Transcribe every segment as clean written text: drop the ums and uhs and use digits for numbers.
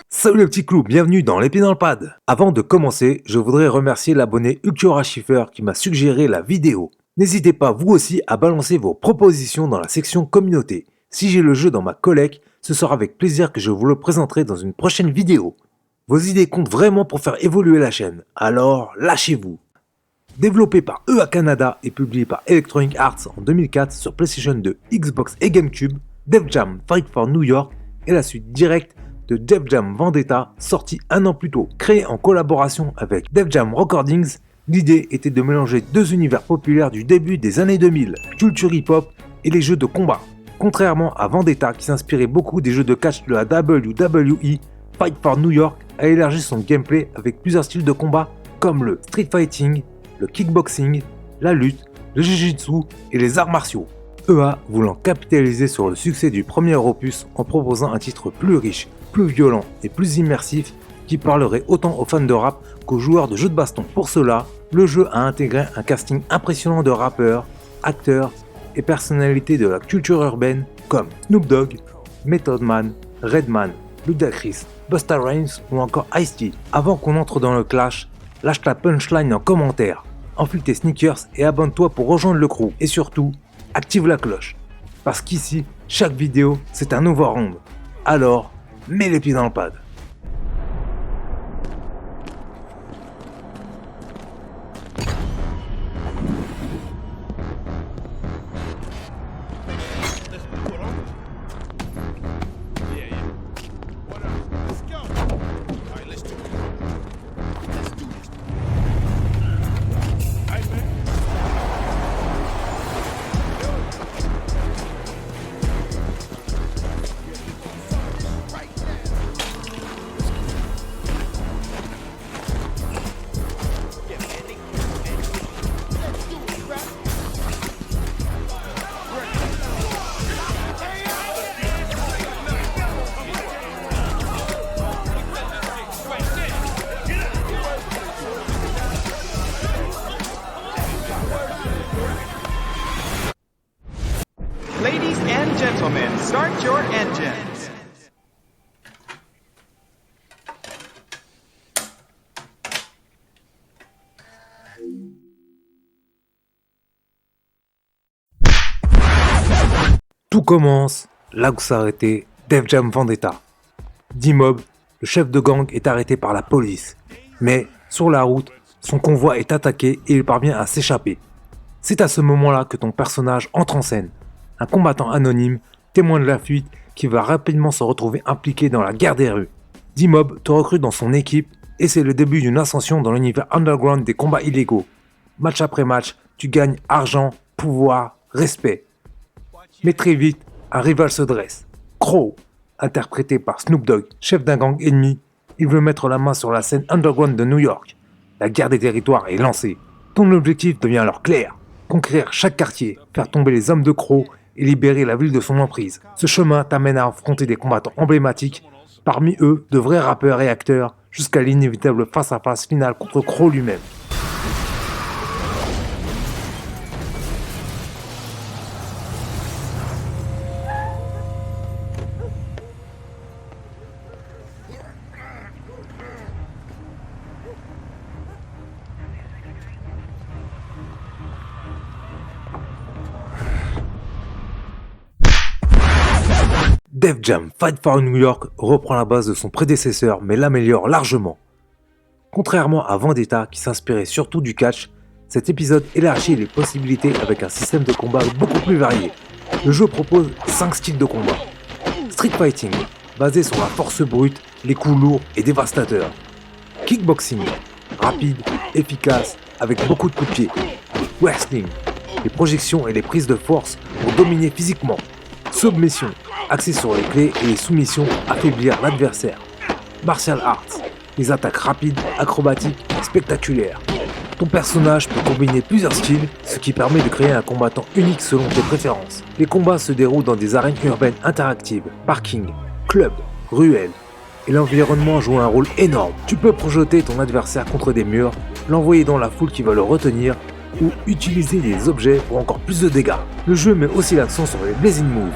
Salut les petits clous, bienvenue dans l'épée dans le pad. Avant de commencer, je voudrais remercier l'abonné Ultura Schiffer qui m'a suggéré la vidéo. N'hésitez pas vous aussi à balancer vos propositions dans la section communauté. Si j'ai le jeu dans ma collecte, ce sera avec plaisir que je vous le présenterai dans une prochaine vidéo. Vos idées comptent vraiment pour faire évoluer la chaîne, alors lâchez-vous. Développé par EA Canada et publié par Electronic Arts en 2004 sur PlayStation 2, Xbox et GameCube, Def Jam Fight for New York est la suite directe de Def Jam Vendetta, sorti un an plus tôt. Créé en collaboration avec Def Jam Recordings, l'idée était de mélanger deux univers populaires du début des années 2000, culture hip-hop et les jeux de combat. Contrairement à Vendetta qui s'inspirait beaucoup des jeux de catch de la WWE, Fight for New York a élargi son gameplay avec plusieurs styles de combat comme le street fighting, le kickboxing, la lutte, le jiu-jitsu et les arts martiaux. EA voulant capitaliser sur le succès du premier opus en proposant un titre plus riche, plus violent et plus immersif qui parlerait autant aux fans de rap qu'aux joueurs de jeux de baston. Pour cela, le jeu a intégré un casting impressionnant de rappeurs, acteurs et personnalités de la culture urbaine comme Snoop Dogg, Method Man, Redman, Ludacris, Busta Rhymes ou encore Ice-T. Avant qu'on entre dans le clash, lâche ta punchline en commentaire, enfile tes sneakers et abonne-toi pour rejoindre le crew. Et surtout, active la cloche, parce qu'ici, chaque vidéo, c'est un nouveau round. Alors, mets les pieds dans le pad. Ladies and gentlemen, start your engines. Tout commence là où s'arrêtait Def Jam Vendetta. D-Mob, le chef de gang, est arrêté par la police. Mais sur la route, son convoi est attaqué et il parvient à s'échapper. C'est à ce moment-là que ton personnage entre en scène. Un combattant anonyme, témoin de la fuite, qui va rapidement se retrouver impliqué dans la guerre des rues. D-Mob te recrute dans son équipe et c'est le début d'une ascension dans l'univers underground des combats illégaux. Match après match, tu gagnes argent, pouvoir, respect. Mais très vite, un rival se dresse. Crow, interprété par Snoop Dogg, chef d'un gang ennemi, il veut mettre la main sur la scène underground de New York. La guerre des territoires est lancée. Ton objectif devient alors clair. Conquérir chaque quartier, faire tomber les hommes de Crow et libérer la ville de son emprise. Ce chemin t'amène à affronter des combattants emblématiques, parmi eux de vrais rappeurs et acteurs, jusqu'à l'inévitable face-à-face final contre Crow lui-même. Def Jam Fight for New York reprend la base de son prédécesseur mais l'améliore largement. Contrairement à Vendetta qui s'inspirait surtout du catch, cet épisode élargit les possibilités avec un système de combat beaucoup plus varié. Le jeu propose 5 styles de combat. Street Fighting, basé sur la force brute, les coups lourds et dévastateurs. Kickboxing, rapide, efficace, avec beaucoup de coups de pied. Wrestling, les projections et les prises de force pour dominer physiquement. Submission, axé sur les clés et les soumissions, affaiblir l'adversaire. Martial Arts, les attaques rapides, acrobatiques et spectaculaires. Ton personnage peut combiner plusieurs styles, ce qui permet de créer un combattant unique selon tes préférences. Les combats se déroulent dans des arènes urbaines interactives, parkings, clubs, ruelles. Et l'environnement joue un rôle énorme. Tu peux projeter ton adversaire contre des murs, l'envoyer dans la foule qui va le retenir, ou utiliser des objets pour encore plus de dégâts. Le jeu met aussi l'accent sur les blazing moves,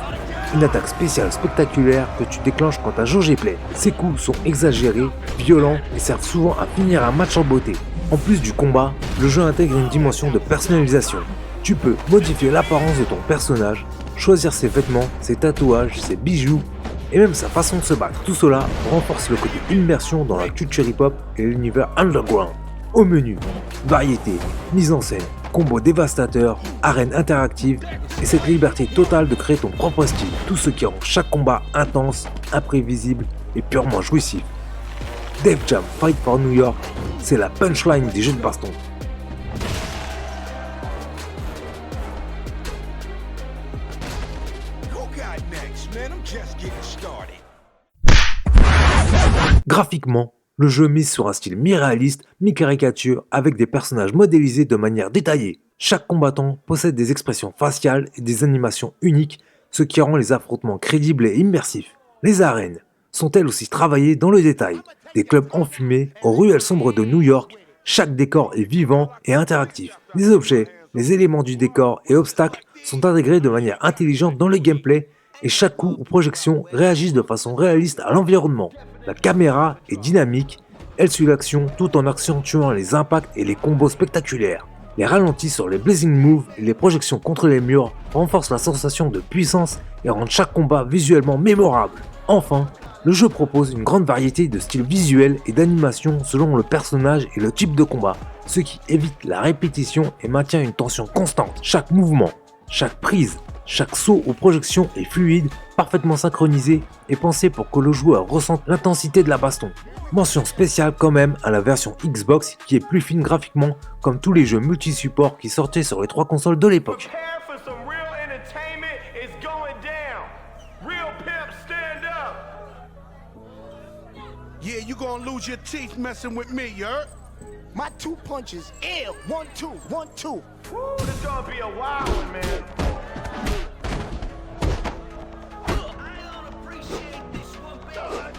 une attaque spéciale spectaculaire que tu déclenches quand ta jauge est pleine. Ces coups sont exagérés, violents et servent souvent à finir un match en beauté. En plus du combat, le jeu intègre une dimension de personnalisation. Tu peux modifier l'apparence de ton personnage, choisir ses vêtements, ses tatouages, ses bijoux et même sa façon de se battre. Tout cela renforce le côté immersion dans la culture hip-hop et l'univers underground. Au menu, variété, mise en scène, combos dévastateurs, arènes interactives et cette liberté totale de créer ton propre style. Tout ce qui rend chaque combat intense, imprévisible et purement jouissif. Def Jam Fight for New York, c'est la punchline des jeux de baston. Graphiquement, le jeu mise sur un style mi-réaliste, mi-caricature avec des personnages modélisés de manière détaillée. Chaque combattant possède des expressions faciales et des animations uniques, ce qui rend les affrontements crédibles et immersifs. Les arènes sont elles aussi travaillées dans le détail. Des clubs enfumés aux ruelles sombres de New York, chaque décor est vivant et interactif. Les objets, les éléments du décor et obstacles sont intégrés de manière intelligente dans le gameplay et chaque coup ou projection réagissent de façon réaliste à l'environnement. La caméra est dynamique, elle suit l'action tout en accentuant les impacts et les combos spectaculaires. Les ralentis sur les blazing moves et les projections contre les murs renforcent la sensation de puissance et rendent chaque combat visuellement mémorable. Enfin, le jeu propose une grande variété de styles visuels et d'animation selon le personnage et le type de combat, ce qui évite la répétition et maintient une tension constante. Chaque mouvement, chaque prise, chaque saut ou projection est fluide, parfaitement synchronisé et pensé pour que le joueur ressente l'intensité de la baston. Mention spéciale quand même à la version Xbox qui est plus fine graphiquement comme tous les jeux multi-supports qui sortaient sur les 3 consoles de l'époque. Yeah, you gonna lose your teeth messing with me, you heard? My 2 punches, ill. 1, 2, 1, 2. Woo, this gonna be a wild one, man. I don't appreciate this one, baby.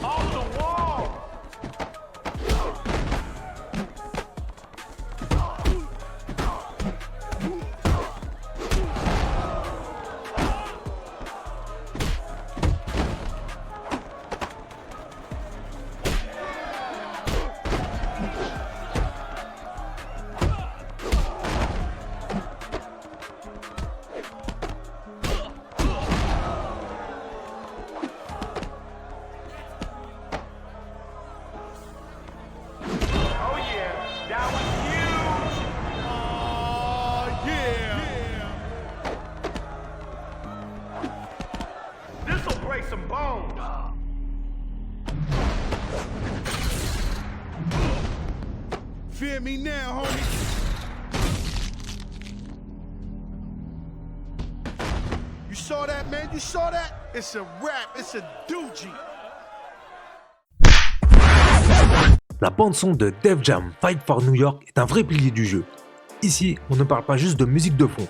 Off the wall. Some bones. Fear me now, homie. You saw that, man? You saw that? It's a rap. It's a doogie. La bande-son de Def Jam Fight for New York est un vrai pilier du jeu. Ici, on ne parle pas juste de musique de fond.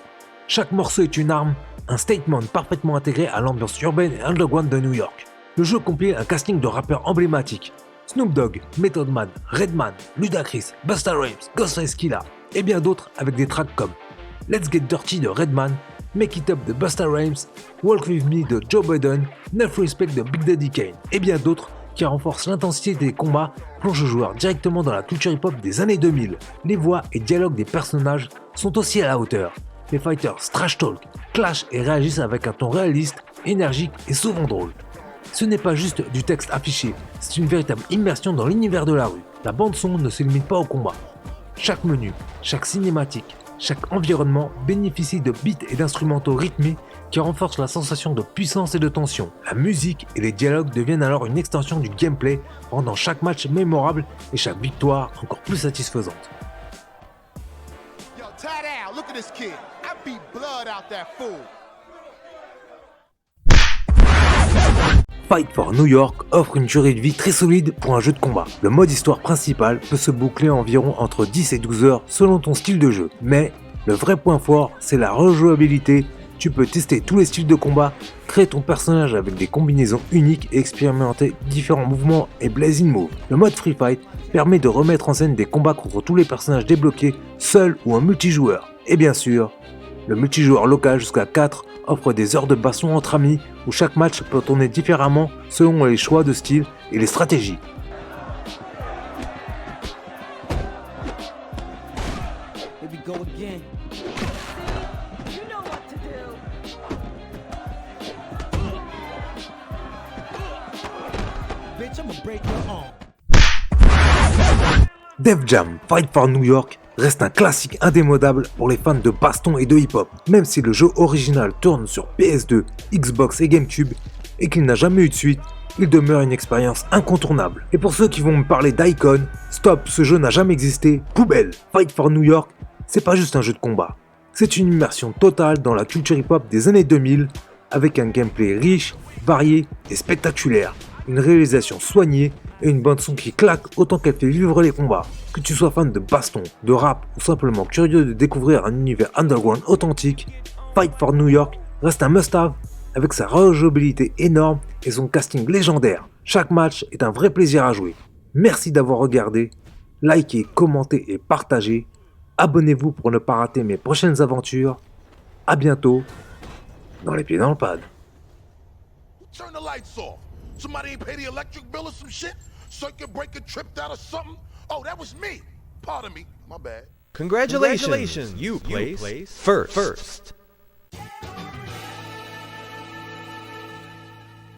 Chaque morceau est une arme, un statement parfaitement intégré à l'ambiance urbaine et underground de New York. Le jeu compile un casting de rappeurs emblématiques. Snoop Dogg, Method Man, Redman, Ludacris, Busta Rhymes, Ghostface Killah et bien d'autres avec des tracks comme Let's Get Dirty de Redman, Make It Up de Busta Rhymes, Walk With Me de Joe Budden, Enough Respect de Big Daddy Kane et bien d'autres qui renforcent l'intensité des combats, plongent le joueur directement dans la culture hip-hop des années 2000. Les voix et dialogues des personnages sont aussi à la hauteur. Les fighters trash talk, clashent et réagissent avec un ton réaliste, énergique et souvent drôle. Ce n'est pas juste du texte affiché, c'est une véritable immersion dans l'univers de la rue. La bande-son ne se limite pas au combat. Chaque menu, chaque cinématique, chaque environnement bénéficie de beats et d'instrumentaux rythmés qui renforcent la sensation de puissance et de tension. La musique et les dialogues deviennent alors une extension du gameplay, rendant chaque match mémorable et chaque victoire encore plus satisfaisante. Yo, tie down. Look at this kid. I beat blood out that fool. Fight for New York offre une durée de vie très solide pour un jeu de combat. Le mode histoire principal peut se boucler environ entre 10 et 12 heures selon ton style de jeu. Mais le vrai point fort, c'est la rejouabilité. Tu peux tester tous les styles de combat, créer ton personnage avec des combinaisons uniques et expérimenter différents mouvements et blazing moves. Le mode Free Fight permet de remettre en scène des combats contre tous les personnages débloqués, seuls ou en multijoueur. Et bien sûr, Le multijoueur local jusqu'à 4 offre des heures de baston entre amis où chaque match peut tourner différemment selon les choix de style et les stratégies. Here we go again. You know what to do. Bitch, I'ma break your arm. Def Jam Fight for New York reste un classique indémodable pour les fans de baston et de hip-hop, même si le jeu original tourne sur PS2, Xbox et GameCube et qu'il n'a jamais eu de suite, il demeure une expérience incontournable. Et pour ceux qui vont me parler d'Icon, stop, ce jeu n'a jamais existé, poubelle. Fight for New York, c'est pas juste un jeu de combat, c'est une immersion totale dans la culture hip-hop des années 2000 avec un gameplay riche, varié et spectaculaire, une réalisation soignée et une bande son qui claque autant qu'elle fait vivre les combats. Que tu sois fan de baston, de rap ou simplement curieux de découvrir un univers underground authentique, Fight for New York reste un must-have avec sa rejouabilité énorme et son casting légendaire. Chaque match est un vrai plaisir à jouer. Merci d'avoir regardé, likez, commentez et partagez. Abonnez-vous pour ne pas rater mes prochaines aventures. À bientôt dans les pieds dans le pad. Turn the lights off. Somebody ain't pay the electric bill or some shit? Circuit breaker tripped out or something? Oh, that was me. Pardon me. My bad. Congratulations, you place first.